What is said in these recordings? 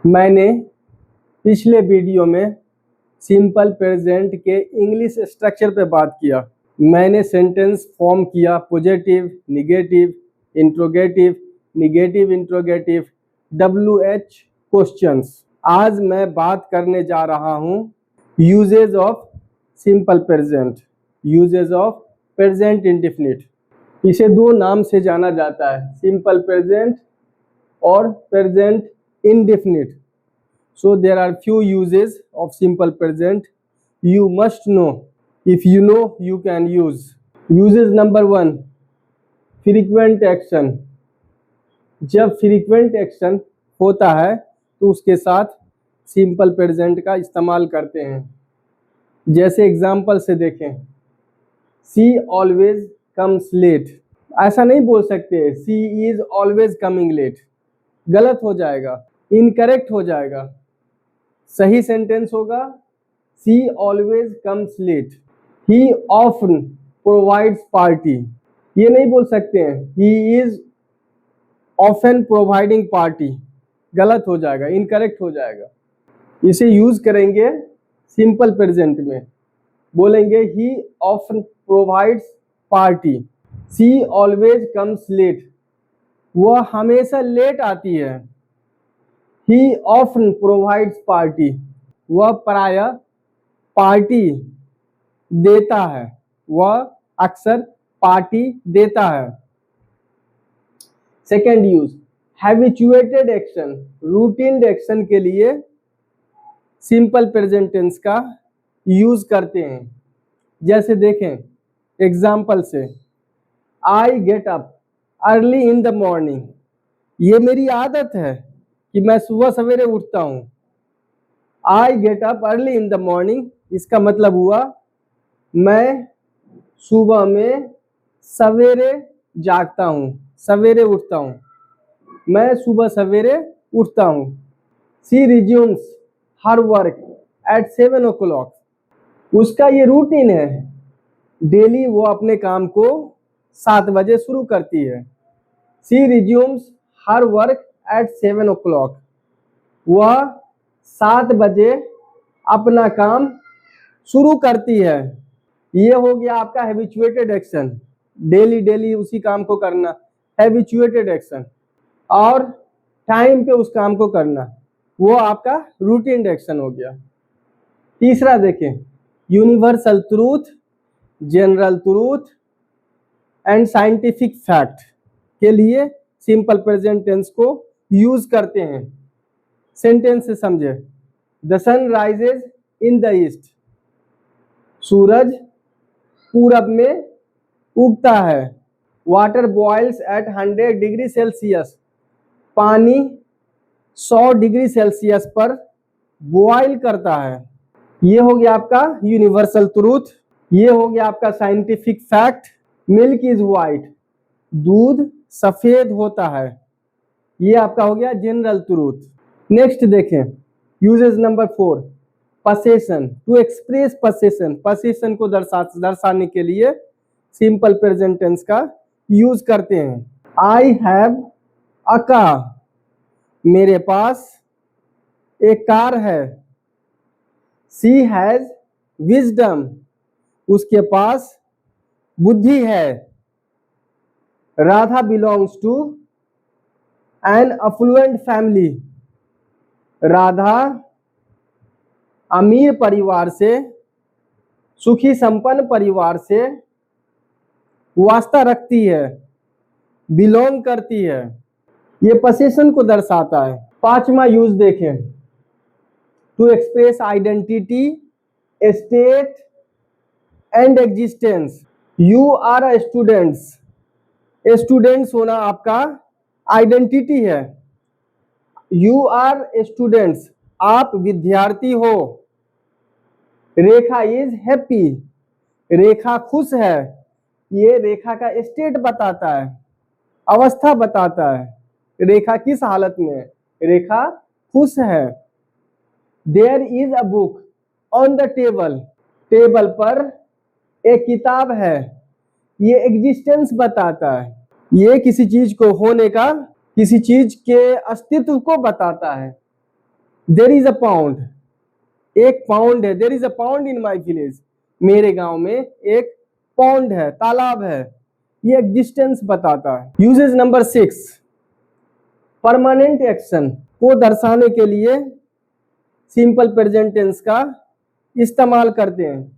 मैंने पिछले वीडियो में सिंपल प्रेजेंट के इंग्लिश स्ट्रक्चर पे बात किया। मैंने सेंटेंस फॉर्म किया positive, negative, interrogative, negative interrogative, WH questions. आज मैं बात करने जा रहा हूँ usages of simple present, usages of present indefinite. इसे दो नाम से जाना जाता है, सिंपल प्रेजेंट और present indefinite. So there are few uses of simple present. You must know. If you know, you can use. Uses number 1, frequent action. जब frequent action होता है तो उसके साथ simple present का इस्तेमाल करते हैं। जैसे एग्जाम्पल से देखें, she always comes late. ऐसा नहीं बोल सकते she is always coming late, गलत हो जाएगा, इनकरेक्ट हो जाएगा। सही सेंटेंस होगा she always comes late. he often provides party. ये नहीं बोल सकते हैं he is often providing party, गलत हो जाएगा, इनकरेक्ट हो जाएगा। इसे यूज करेंगे सिंपल प्रेजेंट में, बोलेंगे he often provides party. she always comes late. वह हमेशा लेट आती है। He often provides party. वह प्रायः पार्टी देता है, वह अक्सर पार्टी देता है। Second use, habituated action. Routine action के लिए सिंपल प्रेजेंट टेंस का यूज करते हैं। जैसे देखें एग्जाम्पल से, I get up early in the morning. ये मेरी आदत है कि मैं सुबह सवेरे उठता हूँ। I get up early in the morning, इसका मतलब हुआ मैं सुबह में सवेरे जागता हूँ, सवेरे उठता हूँ, मैं सुबह सवेरे उठता हूँ। She resumes her work at 7 o'clock. उसका ये रूटीन है, डेली वो अपने काम को 7 बजे शुरू करती है। She resumes her work at 7 o'clock. वह 7 बजे अपना काम शुरू करती है। ये हो गया आपका हैबिचुएटेड एक्शन, डेली डेली उसी काम को करना, हैबिचुएटेड एक्शन। और टाइम पे उस काम को करना, वो आपका रूटीन एक्शन हो गया। तीसरा देखें, universal truth, general truth and scientific fact के लिए सिंपल प्रेजेंट टेंस को यूज करते हैं। सेंटेंस से समझे, the sun rises in the east. सूरज पूरब में उगता है। Water boils at 100 degree Celsius. पानी 100 डिग्री सेल्सियस पर बॉइल करता है। ये हो गया आपका यूनिवर्सल ट्रूथ। ये हो गया आपका scientific fact, milk is white. दूध सफेद होता है। ये आपका हो गया जनरल ट्रूथ। नेक्स्ट देखें, usages number 4, possession. To express possession, possession को दर्शाने के लिए सिंपल प्रेजेंट टेंस का यूज करते हैं। I have a car. मेरे पास एक कार है। She has wisdom. उसके पास बुद्धि है। Radha belongs to an affluent family. Radha अमीर परिवार से, सुखी संपन्न परिवार से वास्ता रखती है, बिलोंग करती है। ये पोजीशन को दर्शाता है। पांचवा यूज देखें, to express identity, state and existence. You are a students. Students होना आपका आइडेंटिटी है। यू आर स्टूडेंट्स, आप विद्यार्थी हो। रेखा इज हैप्पी। रेखा खुश है। ये रेखा का स्टेट बताता है, अवस्था बताता है। रेखा किस हालत में है? रेखा खुश है। There is a book on the table. Table पर एक किताब है। ये एग्जिस्टेंस बताता है। ये किसी चीज को होने का, किसी चीज के अस्तित्व को बताता है। देयर इज अ पाउंड, एक पाउंड है, there is a pound in my village, मेरे गांव में एक पाउंड है, तालाब है, ये एग्जिस्टेंस बताता है। यूजेज नंबर 6, परमानेंट एक्शन को दर्शाने के लिए सिंपल प्रेजेंट टेंस का इस्तेमाल करते हैं।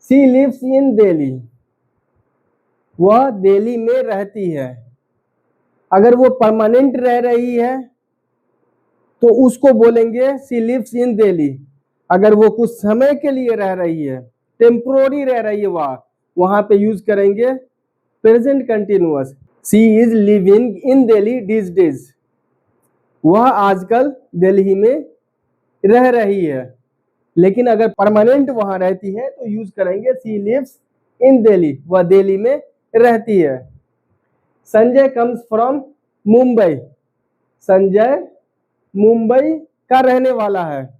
शी लिव्स इन दिल्ली, वह दिल्ली में रहती है। अगर वो परमानेंट रह रही है तो उसको बोलेंगे शी लिव्स इन दिल्ली। अगर वो कुछ समय के लिए रह रही है, टेम्पोररी रह रही है, वहां पे यूज करेंगे present continuous, she is living in Delhi this days, वह आजकल दिल्ली में रह रही है। लेकिन अगर परमानेंट वहां रहती है तो यूज करेंगे शी लिव्स इन दिल्ली, वह दिल्ली में रहती है। संजय कम्स फ्रॉम मुंबई, संजय मुंबई का रहने वाला है,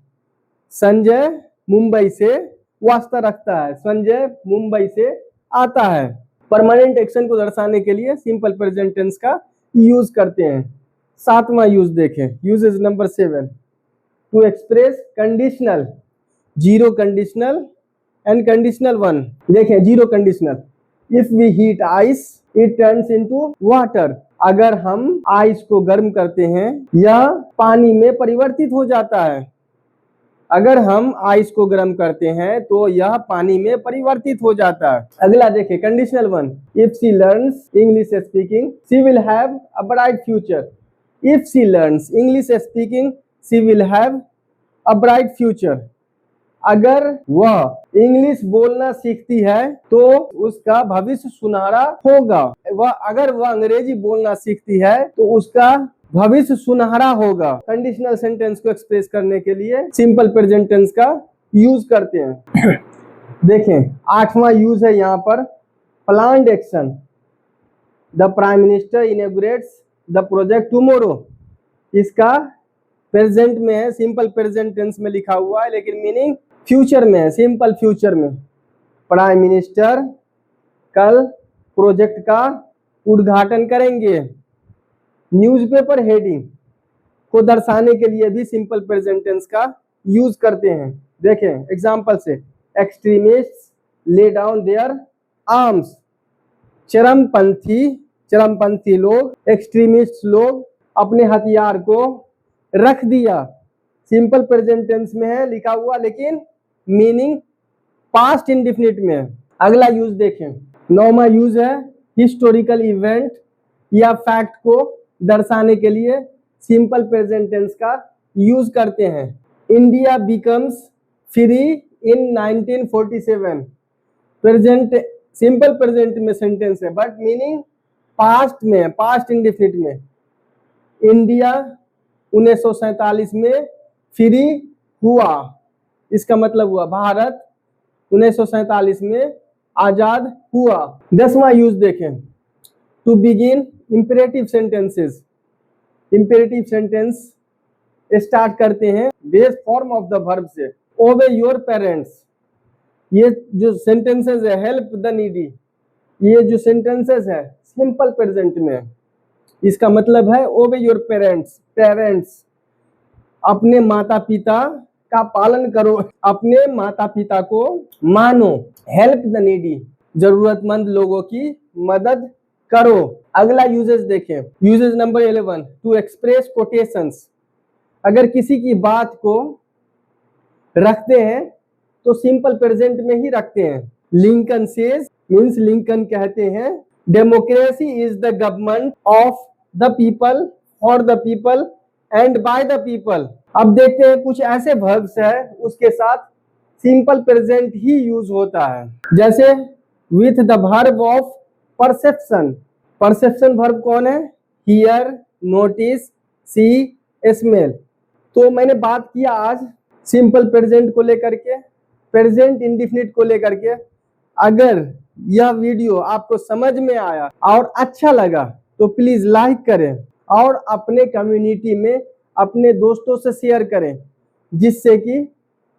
संजय मुंबई से वास्ता रखता है, संजय मुंबई से आता है। परमानेंट एक्शन को दर्शाने के लिए सिंपल प्रेजेंट टेंस का यूज करते हैं। 7वां यूज देखें, usages number 7, to express conditional, zero conditional and conditional 1। देखें zero conditional, if we heat ice it turns into water, अगर हम आइस को गर्म करते हैं यह पानी में परिवर्तित हो जाता है। अगर हम आइस को गर्म करते हैं तो यह पानी में परिवर्तित हो जाता है। अगला देखें conditional 1, if she learns English speaking she will have a bright future, if she learns English speaking she will have a bright future, अगर वह इंग्लिश बोलना सीखती है तो उसका भविष्य सुनहरा होगा। अगर वह अंग्रेजी बोलना सीखती है तो उसका भविष्य सुनहरा होगा। कंडीशनल सेंटेंस को एक्सप्रेस करने के लिए सिंपल प्रेजेंट टेंस का यूज करते हैं। देखें 8वां यूज है यहाँ पर planned action, the prime minister inaugurates the project tomorrow, इसका प्रेजेंट में है, सिंपल प्रेजेंट टेंस में लिखा हुआ है लेकिन मीनिंग फ्यूचर में है, सिंपल फ्यूचर में। प्राइम मिनिस्टर कल प्रोजेक्ट का उद्घाटन करेंगे। न्यूज़पेपर हेडिंग को दर्शाने के लिए भी सिंपल प्रेजेंट टेंस का यूज करते हैं। देखें एग्जांपल से, extremists lay down there arms, चरमपंथी लोग, एक्सट्रीमिस्ट लोग अपने हथियार को रख दिया। सिंपल प्रेजेंट टेंस में है लिखा हुआ लेकिन मीनिंग पास्ट इंडेफिनिट में है। अगला यूज देखें, 9वां यूज है हिस्टोरिकल इवेंट या फैक्ट को दर्शाने के लिए सिंपल प्रेजेंट टेंस का यूज करते हैं। India becomes free in 1947, present simple present में सेंटेंस है बट मीनिंग पास्ट में, पास्ट इंडेफिनिट में। इंडिया 1947 में फ्री हुआ, इसका मतलब हुआ भारत 1947 में आजाद हुआ। 10वां यूज देखें, to begin imperative sentences, imperative sentence start करते हैं base form of the verb से। ओबे योर पेरेंट्स, ये जो सेंटेंसेस है, हेल्प द नीडी, ये जो सेंटेंसेस है सिंपल प्रेजेंट में, इसका मतलब है ओबे योर पेरेंट्स, पेरेंट्स अपने माता पिता का पालन करो, अपने माता पिता को मानो। हेल्प द नीडी, जरूरतमंद लोगों की मदद करो। अगला यूजेस देखें, usages number 11, to express quotations, अगर किसी की बात को रखते हैं तो सिंपल प्रेजेंट में ही रखते हैं। लिंकन सेज मीन्स लिंकन कहते हैं democracy is the government of the people, for the people and by the people. अब देखते हैं कुछ ऐसे वर्ब्स है उसके साथ सिंपल प्रेजेंट ही यूज होता है, जैसे with the verb of perception. Perception verb कौन है? Hear, notice, see, smell. तो मैंने बात किया आज सिंपल प्रेजेंट को लेकर के, प्रेजेंट इंडेफिनिट को लेकर के। अगर यह वीडियो आपको समझ में आया और अच्छा लगा तो प्लीज लाइक करें और अपने कम्युनिटी में अपने दोस्तों से शेयर करें, जिससे कि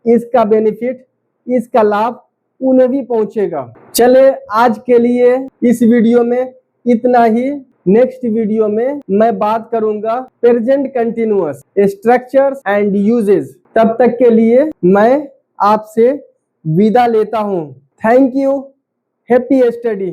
इसका बेनिफिट, इसका लाभ उन्हें भी पहुंचेगा। चले आज के लिए इस वीडियो में इतना ही। नेक्स्ट वीडियो में मैं बात करूंगा present continuous structures and uses. तब तक के लिए मैं आपसे विदा लेता हूं। Thank you. Happy study.